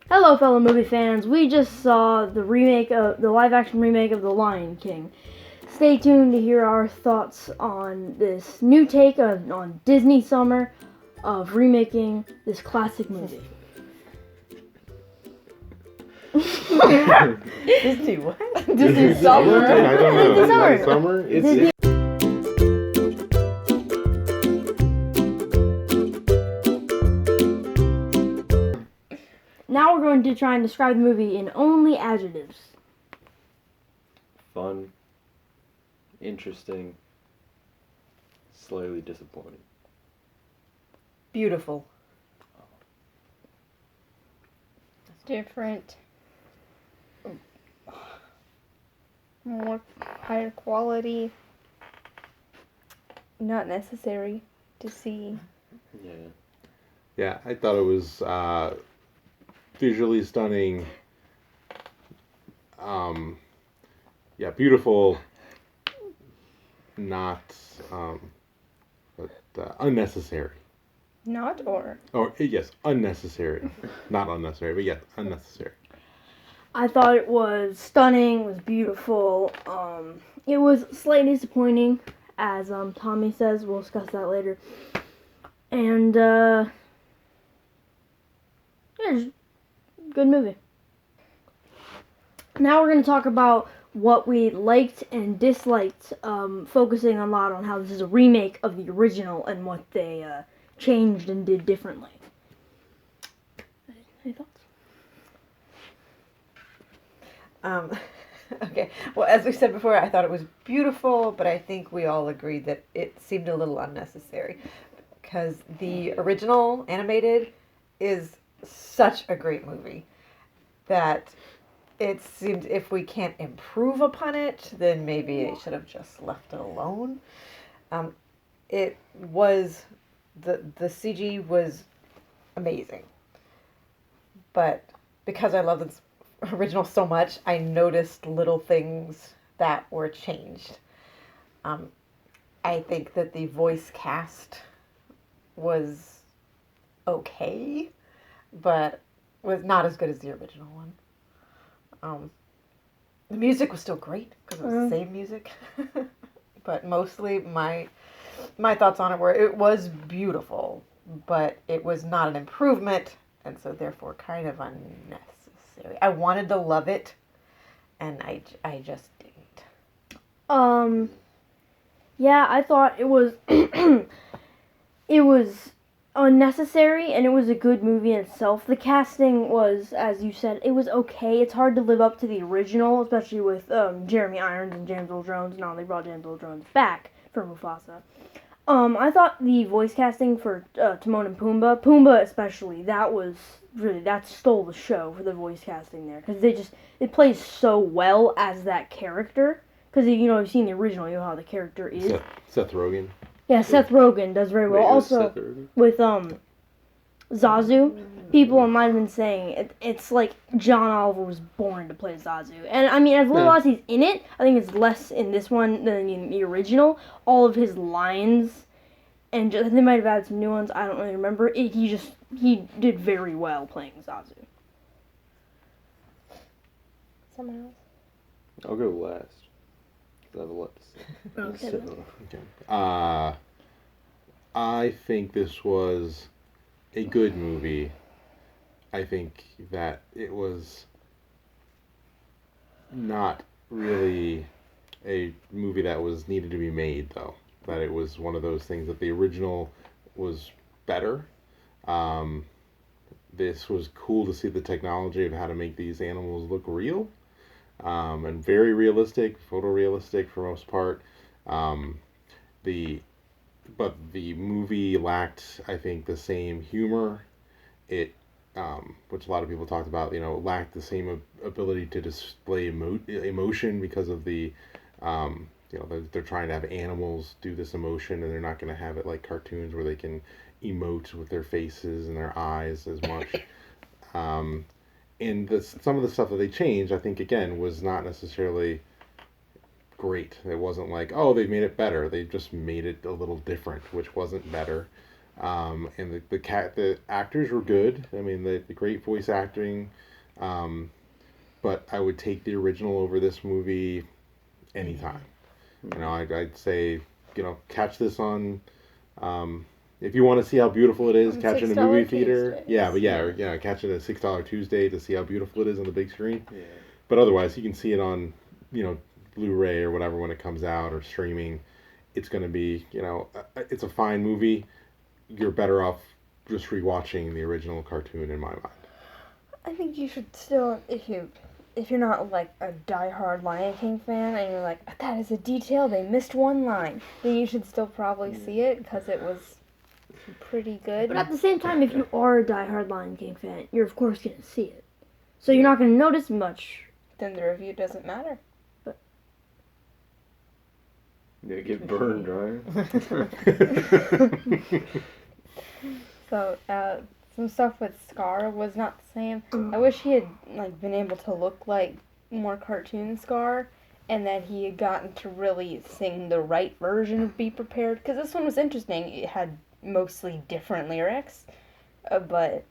Hello, fellow movie fans. We just saw the live-action remake of The Lion King. Stay tuned to hear our thoughts on this new take on Disney summer of remaking this classic movie. Disney what? Disney summer? I don't know. Disney summer. Summer? Disney. Now we're going to try and describe the movie in only adjectives. Fun, interesting, slightly disappointing. Beautiful. Different. More higher quality. Not necessary to see. Yeah. Yeah, I thought it was visually stunning. Beautiful. Not, unnecessary. Not or. Or yes, unnecessary. Not unnecessary, but yes, unnecessary. I thought it was stunning, it was beautiful. It was slightly disappointing, as Tommy says. We'll discuss that later. And yeah, just good movie. Now we're going to talk about what we liked and disliked, focusing a lot on how this is a remake of the original and what they changed and did differently. Any thoughts? Okay. Well, as we said before, I thought it was beautiful, but I think we all agreed that it seemed a little unnecessary because the original animated is such a great movie that it seemed if we can't improve upon it, then maybe it should have just left it alone. It was the CG was amazing, but because I love this original so much, I noticed little things that were changed. I think that the voice cast was okay, but was not as good as the original one. The music was still great because it was the same music, but mostly my thoughts on it were it was beautiful, but it was not an improvement, and so therefore kind of unnecessary. I wanted to love it, and I just didn't. Yeah, I thought it was it was unnecessary, and it was a good movie in itself. The casting was, as you said, it was okay. It's hard to live up to the original, especially with Jeremy Irons and James Earl Jones. Now they brought James Earl Jones back for Mufasa. I thought the voice casting for Timon and Pumbaa especially, that stole the show for the voice casting there, because it plays so well as that character. Because you've seen the original, you know how the character is. Seth Rogen. Yeah, Seth Rogen does very well. Also, with Zazu, people online have been saying it's like John Oliver was born to play Zazu. And I mean, as little as he's in it, I think it's less in this one than in the original. All of his lines, and they might have added some new ones, I don't really remember. He did very well playing Zazu. Someone else? I'll go last. I have a lot to say. Okay. I think this was a good movie. I think that it was not really a movie that was needed to be made, though. That it was one of those things that the original was better. This was cool to see the technology of how to make these animals look real. And very realistic, photorealistic for most part. But the movie lacked, I think, the same humor. It, which a lot of people talked about, lacked the same ability to display emotion because of the, they're trying to have animals do this emotion, and they're not going to have it like cartoons where they can emote with their faces and their eyes as much. And some of the stuff that they changed, I think, again, was not necessarily great. It wasn't like, oh, they made it better. They just made it a little different, which wasn't better. And the actors were good. I mean, the great voice acting. But I would take the original over this movie anytime. You know, I'd say, catch this on. If you want to see how beautiful it is, On catch it in a $6 movie theater. Tuesdays. Yeah, but catch it at $6 Tuesday to see how beautiful it is on the big screen. Yeah. But otherwise, you can see it on, Blu-ray or whatever when it comes out or streaming. It's going to be, it's a fine movie. You're better off just rewatching the original cartoon in my mind. I think you should still, if you're not like a diehard Lion King fan and you're like, that is a detail, they missed one line, then you should still probably see it because it was pretty good. But at the same time, if you are a diehard Lion King fan, you're of course going to see it. So you're not going to notice much. Then the review doesn't matter. You get burned, right? So, some stuff with Scar was not the same. I wish he had been able to look like more cartoon Scar, and that he had gotten to really sing the right version of Be Prepared. Because this one was interesting. It had mostly different lyrics, but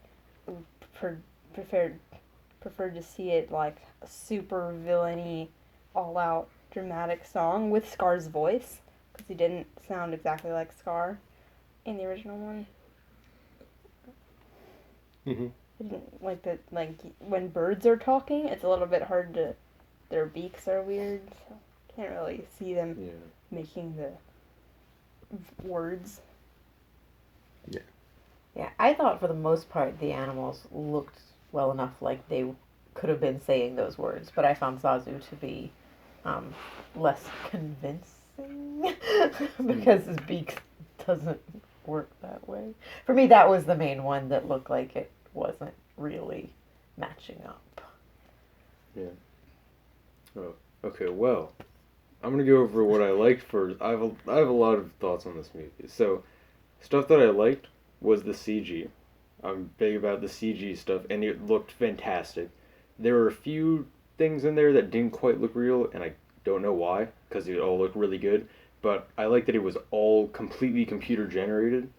preferred to see it like a super villainy, all-out dramatic song with Scar's voice, because he didn't sound exactly like Scar in the original one. Mm-hmm. I didn't like that. Like when birds are talking, it's a little bit hard to. Their beaks are weird, so can't really see them making the words. Yeah, I thought for the most part the animals looked well enough like they could have been saying those words, but I found Zazu to be less convincing because his beak doesn't work that way. For me, that was the main one that looked like it wasn't really matching up. Yeah. Oh, okay, well, I'm gonna go over what I liked first. I have a lot of thoughts on this movie. So, stuff that I liked was the CG. I'm big about the CG stuff, and it looked fantastic. There were a few things in there that didn't quite look real, and I don't know why, because it all looked really good. But I like that it was all completely computer generated,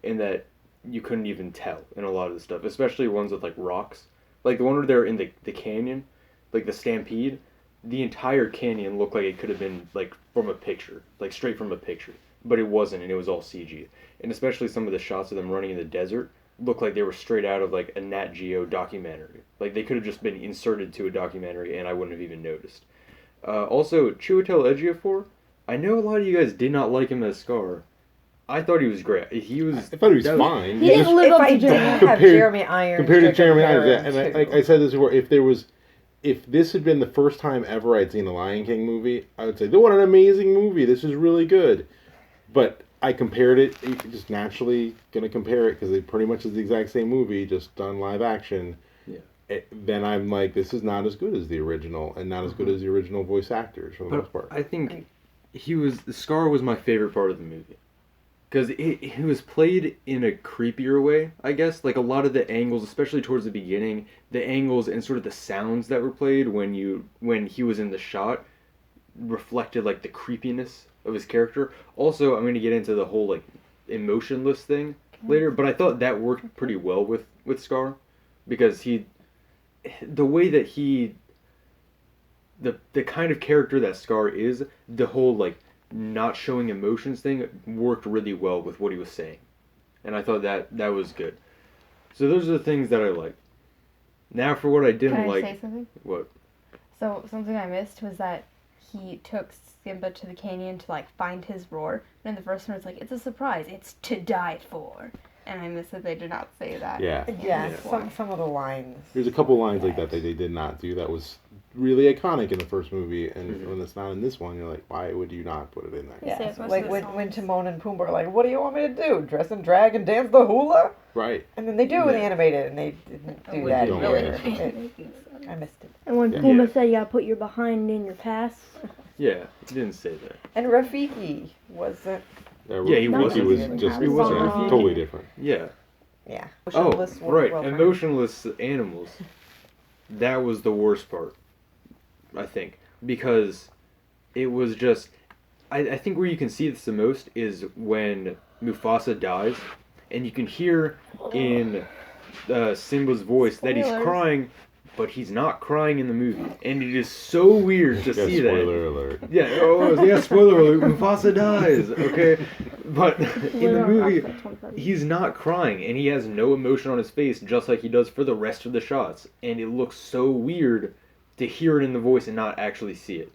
and that you couldn't even tell in a lot of the stuff, especially ones with like rocks. Like the one where they're in the canyon, like the Stampede. The entire canyon looked like it could have been like from a picture, like straight from a picture, but it wasn't, and it was all CG. And especially some of the shots of them running in the desert looked like they were straight out of like a Nat Geo documentary. Like they could have just been inserted to a documentary, and I wouldn't have even noticed. Also, Chiwetel Ejiofor, I know a lot of you guys did not like him as Scar. I thought he was great. I thought he was fine. He didn't live If up I to didn't Jeremy. have Jeremy Irons Compared to to Jeremy compare Irons, him and to. I said this before, if this had been the first time ever I'd seen a Lion King movie, I would say, what an amazing movie. This is really good. But I compared it, just naturally going to compare it, because it pretty much is the exact same movie, just done live action. Yeah. Then I'm like, this is not as good as the original, and not as good as the original voice actors, for the most part. I think Scar was my favorite part of the movie. Because he was played in a creepier way, I guess. Like a lot of the angles, especially towards the beginning, the angles and sort of the sounds that were played when he was in the shot reflected like the creepiness of his character. Also, I'm going to get into the whole like emotionless thing later, but I thought that worked pretty well with Scar, because the way that the kind of character that Scar is, the whole like not showing emotions thing worked really well with what he was saying, and I thought that was good. So those are the things that I liked. Now for what I didn't Can I like. say something? What? So something I missed was that he took Simba to the canyon to like find his roar, and in the first one it's like, it's a surprise, it's to die for. And I miss that they did not say that. Yeah. Yeah, some of the lines. There's a couple lines like that they did not do. That was really iconic in the first movie, and when it's not in this one, you're like, why would you not put it in there? Yeah, Most like of the when songs. Timon and Pumbaa are like, what do you want me to do? Dress and drag and dance the hula? Right. And then they do in the animated, and they didn't do Which that don't here. really. I missed it. And when Yeah. Puma said you gotta put your behind in your past, Yeah, he didn't say that. And Rafiki wasn't. Yeah, he was. He was wasn't. just He wasn't yeah, totally different. Yeah. Yeah. Oh, Emotionless was right. well done. Emotionless animals. That was the worst part, I think. Because it was just... I think where you can see this the most is when Mufasa dies. and you can hear in Simba's voice that he's Spoilers. crying, but he's not crying in the movie, and it is so weird to see that. Spoiler alert. Yeah, spoiler alert, Mufasa dies, okay? But in the movie, he's not crying, and he has no emotion on his face, just like he does for the rest of the shots, and it looks so weird to hear it in the voice and not actually see it.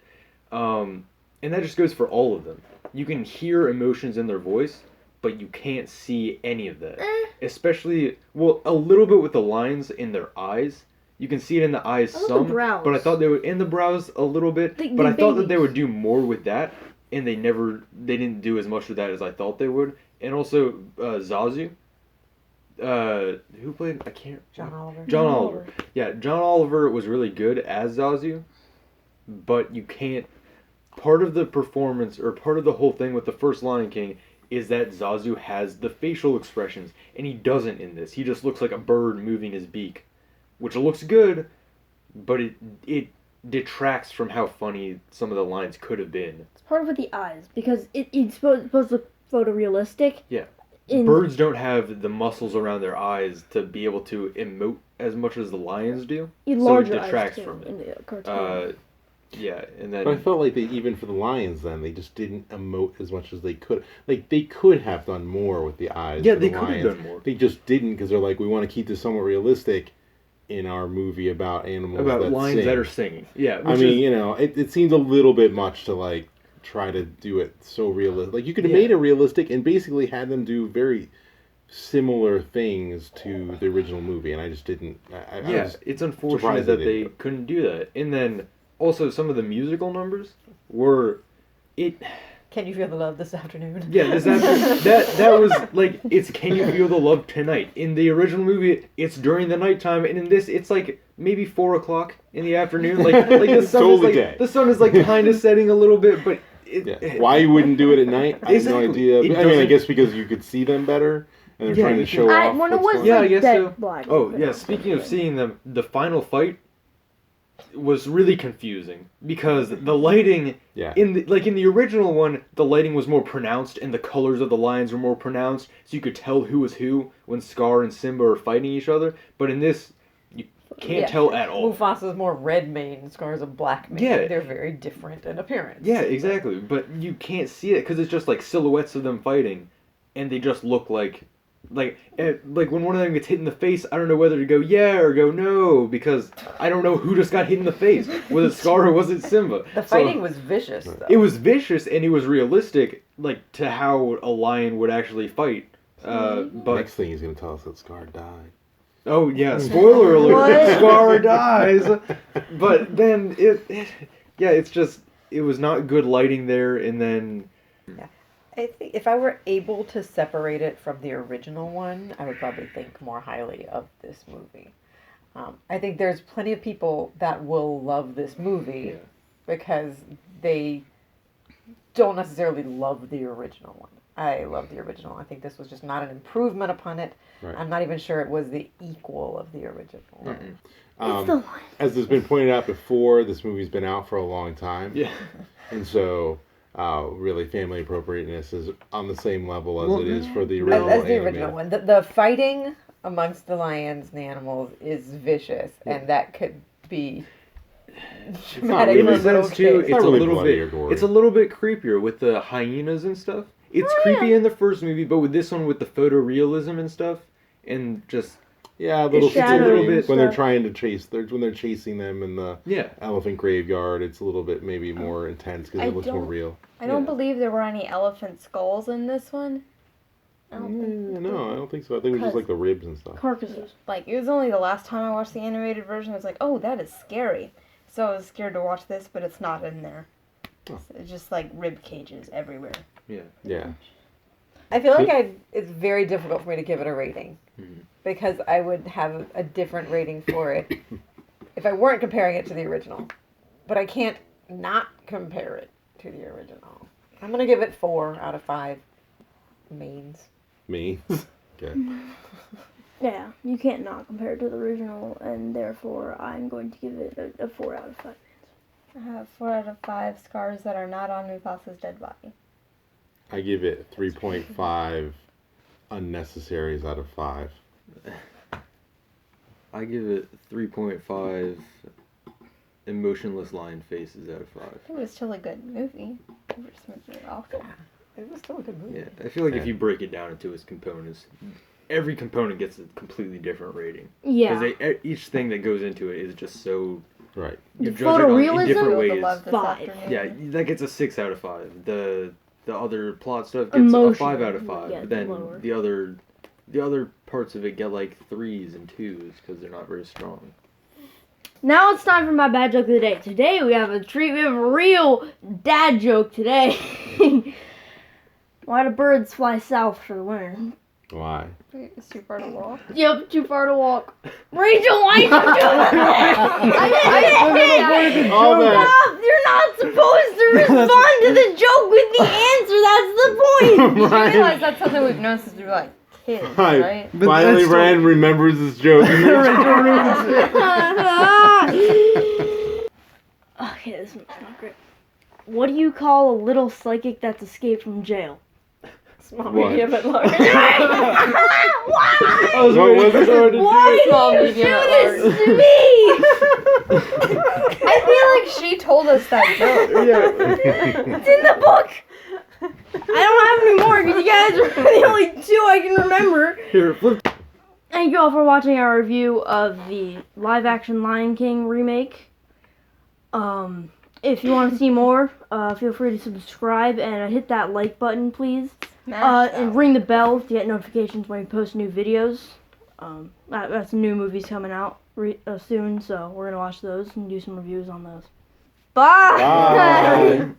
And that just goes for all of them. You can hear emotions in their voice, but you can't see any of that. Especially, well, a little bit with the lines in their eyes. You can see it in the eyes love the some, brows. but I thought they would in the brows a little bit. But I thought that they would do more with that, and they didn't do as much with that as I thought they would. And also Zazu, who played? I can't. John Oliver. John Oliver. Yeah, John Oliver was really good as Zazu, but you can't. Part of the performance, or part of the whole thing with the first Lion King, is that Zazu has the facial expressions, and he doesn't in this. He just looks like a bird moving his beak, which looks good, but it detracts from how funny some of the lines could have been. It's part of with the eyes, because it's supposed to look photorealistic. Yeah. Birds don't have the muscles around their eyes to be able to emote as much as the lions do, so it detracts from it. In the cartoon. Yeah, and then... But I felt like even for the lions then, they just didn't emote as much as they could. Like, they could have done more with the eyes. Yeah, for they the could have lions. done more. They just didn't, because they're like, we want to keep this somewhat realistic in our movie about animals About that lions sing. that are singing. Yeah, I mean, it seemed a little bit much to, like, try to do it so realistic. Like, you could have made it realistic and basically had them do very similar things to the original movie, and I just didn't... it's unfortunate that they couldn't do that. And then... Also, some of the musical numbers were, Can You Feel the Love This Afternoon? Yeah, that was like, it's Can You Feel the Love Tonight. In the original movie, it's during the nighttime, and in this, it's like maybe 4 o'clock in the afternoon. Like the sun totally is day. The sun is like kind of setting a little bit, but why you wouldn't do it at night? I have no Exactly. idea. I mean, I guess because you could see them better, and they're trying to show off. When it what's was going on. I guess dead so. black. Oh yeah, speaking of seeing them, the final fight was really confusing because the lighting in the original one, the lighting was more pronounced and the colors of the lions were more pronounced, so you could tell who was who when Scar and Simba are fighting each other. But in this, you can't tell at all. Mufasa's more red mane, Scar's a black mane. Yeah. They're very different in appearance. Yeah, exactly. But you can't see it because it's just like silhouettes of them fighting, and they just look like when one of them gets hit in the face, I don't know whether to go yeah or go no, because I don't know who just got hit in the face. Was it Scar or was it Simba? The fighting was vicious, though. It was vicious and it was realistic, like to how a lion would actually fight. But Next thing he's going to tell us that Scar died. Oh yeah, spoiler alert! What? Scar dies. But then it was not good lighting there, and then. I think if I were able to separate it from the original one, I would probably think more highly of this movie. I think there's plenty of people that will love this movie because they don't necessarily love the original one. I love the original. I think this was just not an improvement upon it. Right. I'm not even sure it was the equal of the original. As has been pointed out before, this movie's been out for a long time. Yeah. And so... really, family appropriateness is on the same level as it is for the original. As the original one. The fighting amongst the lions and the animals is vicious, and that could be dramatic really for little sense too. kids. not It's really a little bloody bit. or gory. It's a little bit creepier with the hyenas and stuff. It's creepy in the first movie, but with this one, with the photorealism and stuff, and just Yeah, a little It's a little bit- when they're trying to chase, when they're chasing them in the yeah. elephant graveyard. It's a little bit maybe more intense because I it looks more don't- real. I don't Yeah. believe there were any elephant skulls in this one. I don't think. No, I don't think so. I think it was just like the ribs and stuff. Carcasses. Like, it was only the last time I watched the animated version, I was like, oh, that is scary. So I was scared to watch this, but it's not in there. Oh. It's just like rib cages everywhere. Yeah. I feel like it's very difficult for me to give it a rating Mhm. because I would have a different rating for it if I weren't comparing it to the original. But I can't not compare it to the original. I'm going to give it 4 out of 5 mains. Me. Okay. Yeah, you can't not compare it to the original, and therefore I'm going to give it a 4 out of 5. I have 4 out of 5 scars that are not on Mufasa's dead body. I give it 3.5 unnecessaries out of 5. I give it 3.5 emotionless lion faces out of 5. It was still a good movie. We're just making it awful. It was still a good movie. Yeah, I feel like if Yeah. you break it down into its components, every component gets a completely different rating. Yeah. Because each thing that goes into it is just so... The Right. You judge it in photorealism? different Feel the ways. love this 5. afternoon. Yeah, that gets a 6 out of 5. The other plot stuff gets a Emotional, 5 out of 5. yeah, But then lower. the other parts of it get like 3s and 2s because they're not very strong. Now it's time for my bad joke of the day. Today we have a treat. We have a real dad joke today. Why do birds fly south for the winter? Why? It's too far to walk. Yep, too far to walk. Rachel, why you do that? All that. Stop! You're not supposed to respond to the joke with the answer. That's the point. You Ryan, realize that's something we've known since we were like kids, Right. right? But Finally, that's still- Ryan remembers his joke. Okay, this one's not great. What do you call a little psychic that's escaped from jail? Small, What? medium, and large. Why? I was What waiting was for it? someone to do Why it. do Small, you medium, do and this to me? I feel like she told us that joke. Yeah. It's in the book. I don't have any more because you guys are the only 2 I can remember. Here, flip. Thank you all for watching our review of the live-action Lion King remake. If you want to see more, feel free to subscribe and hit that like button, please. And ring the bell to get notifications when we post new videos. That's new movies coming out soon, so we're gonna watch those and do some reviews on those. Bye. Bye.